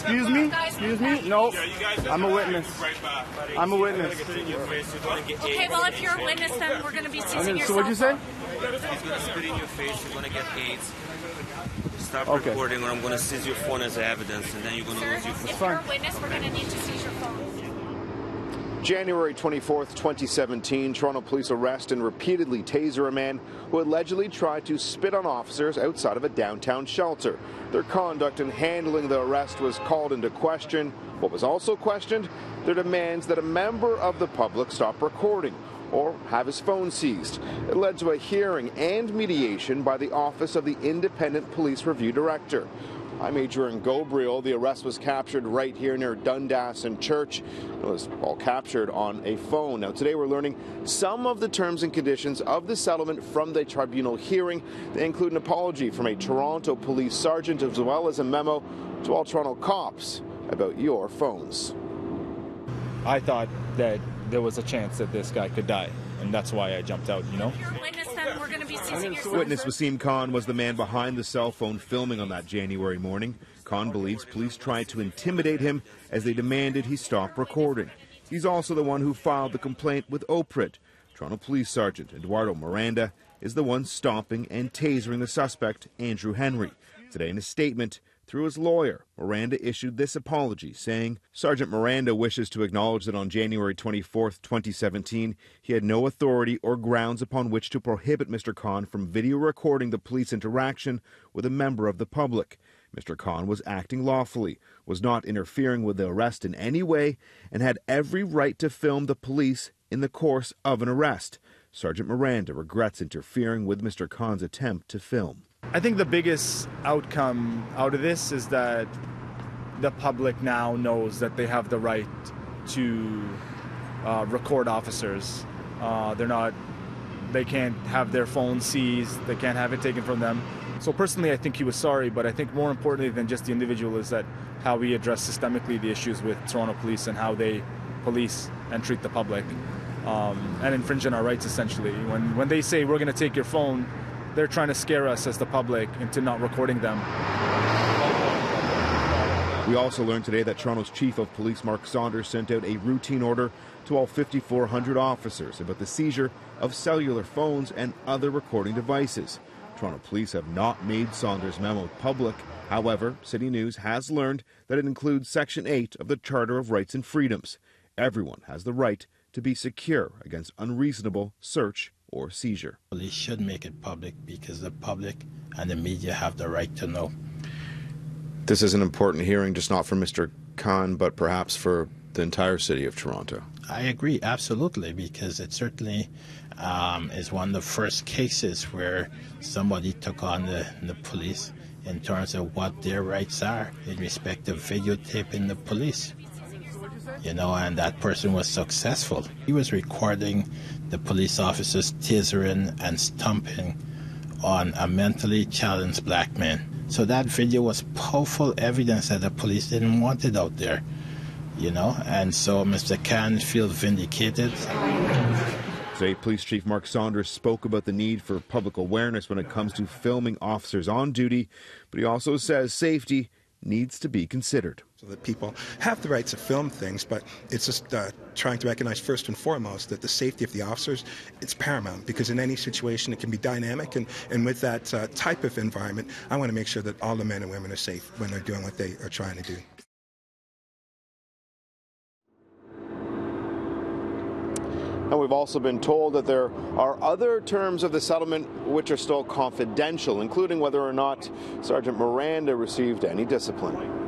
Excuse me? Excuse me? No. I'm a witness. I'm a witness. Okay, well, if you're a witness, then we're going to be seizing your So what'd you say? He's going to spit in your face. You're going to get AIDS. Stop recording, or I'm going to seize your phone as evidence, and then you're going to lose your phone. If you're a witness, we're going to need to seize your phone. January 24th, 2017, Toronto police arrest and repeatedly taser a man who allegedly tried to spit on officers outside of a downtown shelter. Their conduct in handling the arrest was called into question. What was also questioned? Their demands that a member of the public stop recording or have his phone seized. It led to a hearing and mediation by the Office of the Independent Police Review Director. I'm Adrian Gobriel. The arrest was captured right here near Dundas and Church. It was all captured on a phone. Now, today we're learning some of the terms and conditions of the settlement from the tribunal hearing. They include an apology from a Toronto police sergeant as well as a memo to all Toronto cops about your phones. I thought that there was a chance that this guy could die, and that's why I jumped out, you know? If you're a witness, then we're going to be seizing your phone. Witness Wasim Khan was the man behind the cell phone filming on that January morning. Khan believes police tried to intimidate him as they demanded he stop recording. He's also the one who filed the complaint with OPRIT. Toronto Police Sergeant Eduardo Miranda is the one stopping and tasering the suspect, Andrew Henry. Today in a statement, through his lawyer, Miranda issued this apology, saying, Sergeant Miranda wishes to acknowledge that on January 24, 2017, he had no authority or grounds upon which to prohibit Mr. Khan from video recording the police interaction with a member of the public. Mr. Khan was acting lawfully, was not interfering with the arrest in any way, and had every right to film the police in the course of an arrest. Sergeant Miranda regrets interfering with Mr. Khan's attempt to film. I think the biggest outcome out of this is that the public now knows that they have the right to record officers. They can't have their phones seized, they can't have it taken from them. So personally, I think he was sorry, but I think more importantly than just the individual is that how we address systemically the issues with Toronto police and how they police and treat the public and infringe on our rights, essentially. When they say we're going to take your phone, they're trying to scare us as the public into not recording them. We also learned today that Toronto's Chief of Police, Mark Saunders, sent out a routine order to all 5,400 officers about the seizure of cellular phones and other recording devices. Toronto Police have not made Saunders' memo public. However, City News has learned that it includes Section 8 of the Charter of Rights and Freedoms. Everyone has the right to be secure against unreasonable search or seizure. Police should make it public because the public and the media have the right to know. This is an important hearing, just not for Mr. Khan, but perhaps for the entire city of Toronto. I agree, absolutely, because it certainly is one of the first cases where somebody took on the police in terms of what their rights are in respect of videotaping the police. You know, and that person was successful. He was recording the police officers tasering and stomping on a mentally challenged black man. So that video was powerful evidence that the police didn't want it out there, you know, and so Mr. Khan feels vindicated. Today, Police Chief Mark Saunders spoke about the need for public awareness when it comes to filming officers on duty, but he also says safety needs to be considered. So that people have the right to film things, but it's just trying to recognize first and foremost that the safety of the officers, it's paramount, because in any situation it can be dynamic, and with that type of environment, I want to make sure that all the men and women are safe when they're doing what they are trying to do. And we've also been told that there are other terms of the settlement which are still confidential, including whether or not Sergeant Miranda received any discipline.